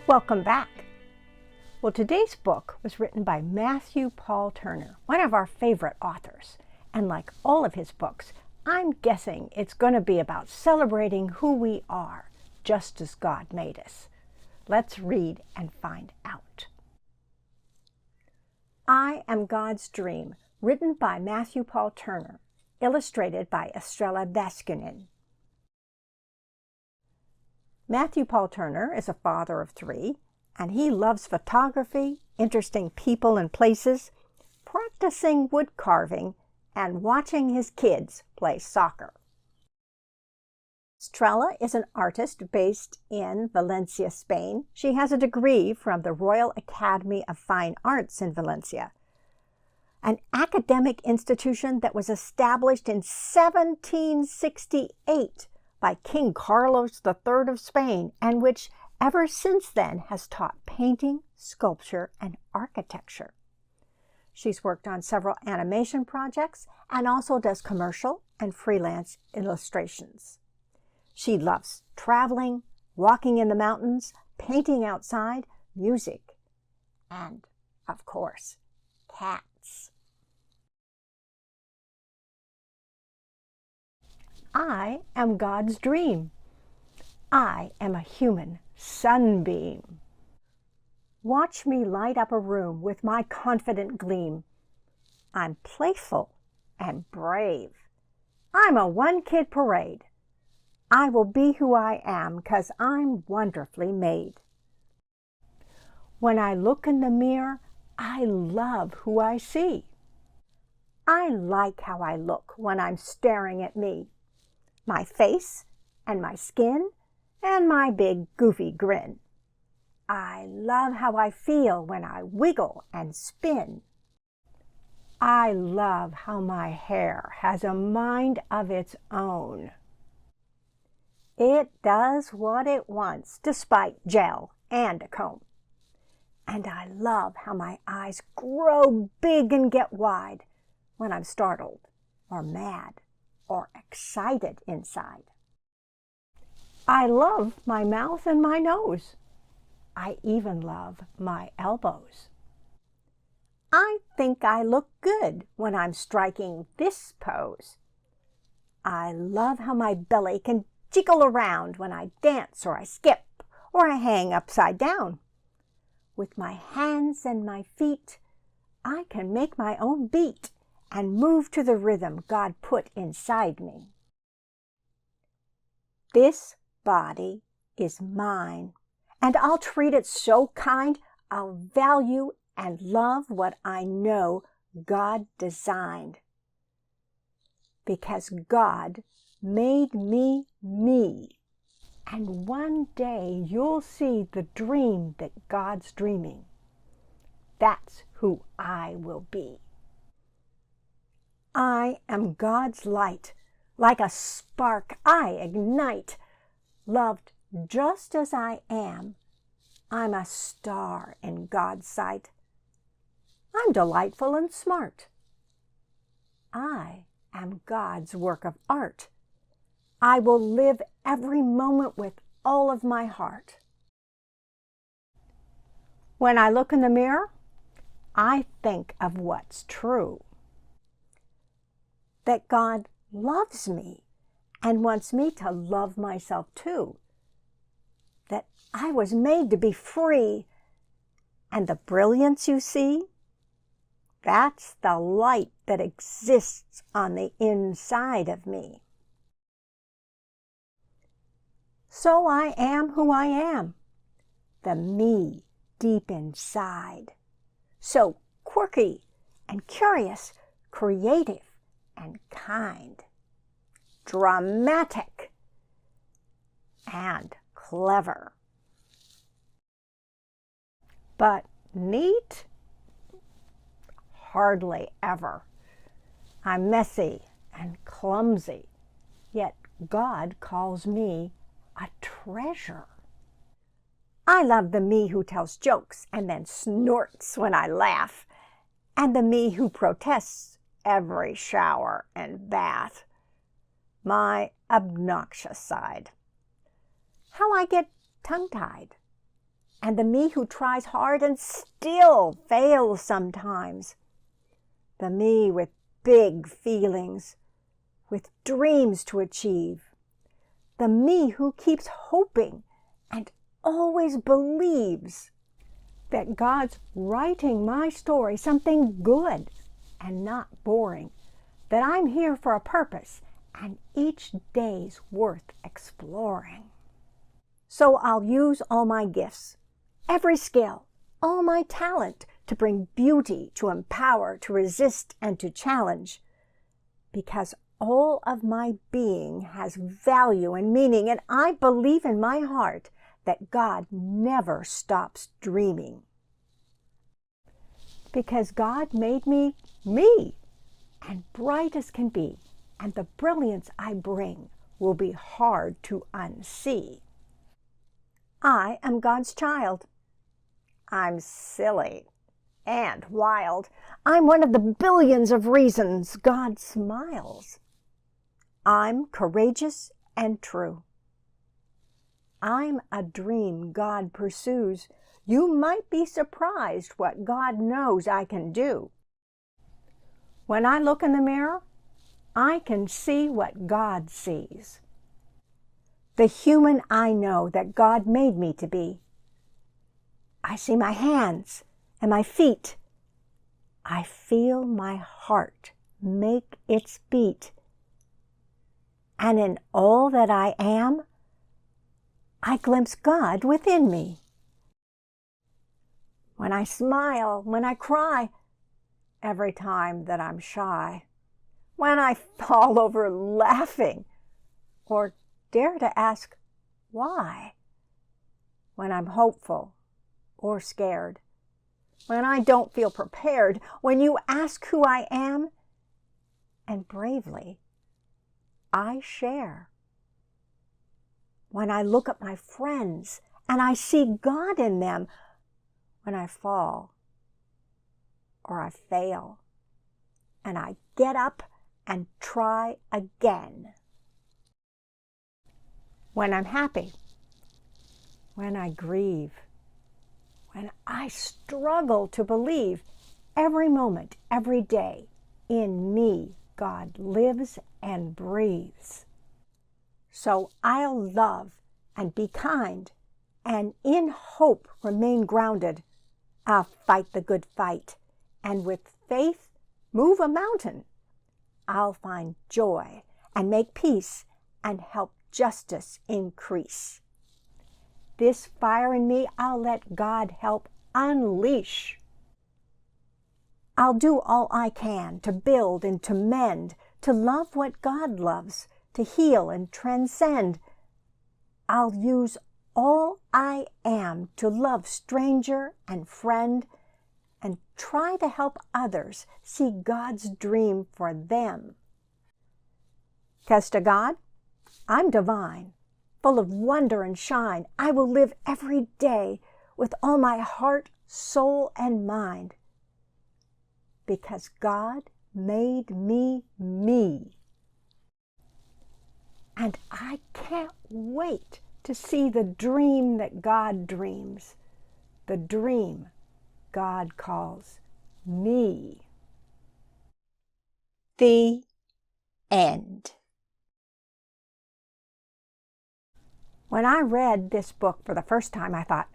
Welcome back. Well, today's book was written by Matthew Paul Turner, one of our favorite authors. And like all of his books, I'm guessing it's going to be about celebrating who we are, just as God made us. Let's read and find out. I Am God's Dream, written by Matthew Paul Turner, illustrated by Estrella Baskunin. Matthew Paul Turner is a father of 3, and he loves photography, interesting people and places, practicing wood carving, and watching his kids play soccer. Estrella is an artist based in Valencia, Spain. She has a degree from the Royal Academy of Fine Arts in Valencia, an academic institution that was established in 1768 by King Carlos III of Spain, and which ever since then has taught painting, sculpture, and architecture. She's worked on several animation projects and also does commercial and freelance illustrations. She loves traveling, walking in the mountains, painting outside, music, and, of course, cats. I am God's dream. I am a human sunbeam. Watch me light up a room with my confident gleam. I'm playful and brave. I'm a one-kid parade. I will be who I am 'cause I'm wonderfully made. When I look in the mirror, I love who I see. I like how I look when I'm staring at me. My face and my skin and my big goofy grin. I love how I feel when I wiggle and spin. I love how my hair has a mind of its own. It does what it wants, despite gel and a comb. And I love how my eyes grow big and get wide when I'm startled or mad or excited inside. I love my mouth and my nose. I even love my elbows. I think I look good when I'm striking this pose. I love how my belly can jiggle around when I dance or I skip or I hang upside down. With my hands and my feet, I can make my own beat and move to the rhythm God put inside me. This body is mine, and I'll treat it so kind. I'll value and love what I know God designed. Because God made me me. And one day you'll see the dream that God's dreaming. That's who I will be. I am God's light. Like a spark I ignite. Loved just as I am, I'm a star in God's sight. I'm delightful and smart. I am God's work of art. I will live every moment with all of my heart. When I look in the mirror, I think of what's true. That God loves me and wants me to love myself too. That I was made to be free. And the brilliance you see, that's the light that exists on the inside of me. So I am who I am, the me deep inside. So quirky and curious, creative and kind, dramatic and clever. But neat? Hardly ever. I'm messy and clumsy, yet God calls me a treasure. I love the me who tells jokes and then snorts when I laugh, and the me who protests every shower and bath. My obnoxious side. How I get tongue-tied and the me who tries hard and still fails sometimes. The me with big feelings, with dreams to achieve. The me who keeps hoping and always believes that God's writing my story something good and not boring, that I'm here for a purpose and each day's worth exploring. So I'll use all my gifts, every skill, all my talent to bring beauty, to empower, to resist, and to challenge, because all of my being has value and meaning, and I believe in my heart that God never stops dreaming. Because God made me, and bright as can be, and the brilliance I bring will be hard to unsee. I am God's child. I'm silly and wild. I'm one of the billions of reasons God smiles. I'm courageous and true. I'm a dream God pursues. You might be surprised what God knows I can do. When I look in the mirror, I can see what God sees. The human I know that God made me to be. I see my hands and my feet. I feel my heart make its beat. And in all that I am, I glimpse God within me. When I smile, when I cry, every time that I'm shy, when I fall over laughing, or dare to ask why, when I'm hopeful or scared, when I don't feel prepared, when you ask who I am, and bravely I share. When I look at my friends and I see God in them, when I fall or I fail, and I get up and try again. When I'm happy, when I grieve, when I struggle to believe, every moment, every day, in me God lives and breathes. So I'll love and be kind, and in hope remain grounded. I'll fight the good fight, and with faith move a mountain. I'll find joy and make peace and help justice increase. This fire in me I'll let God help unleash. I'll do all I can to build and to mend, to love what God loves, to heal and transcend. I'll use all I am to love stranger and friend, and try to help others see God's dream for them. 'Cause to God, I'm divine, full of wonder and shine. I will live every day with all my heart, soul, and mind. Because God made me me. And I can't wait to see the dream that God dreams, the dream God calls me. The end. When I read this book for the first time, I thought,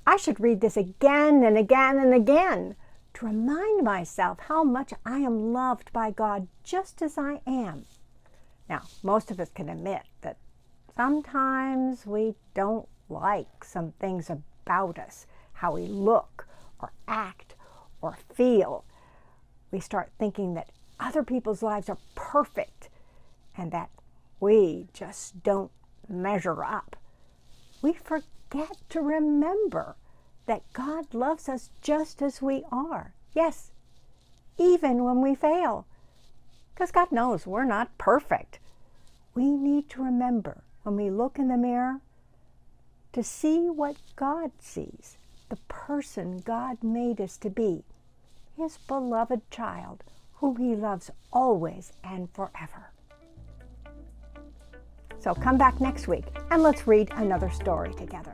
I should read this again and again and again to remind myself how much I am loved by God just as I am. Now, most of us can admit that sometimes we don't like some things about us, how we look or act or feel. We start thinking that other people's lives are perfect and that we just don't measure up. We forget to remember that God loves us just as we are. Yes, even when we fail. Because God knows we're not perfect. We need to remember when we look in the mirror to see what God sees, the person God made us to be, His beloved child, whom He loves always and forever. So come back next week and let's read another story together.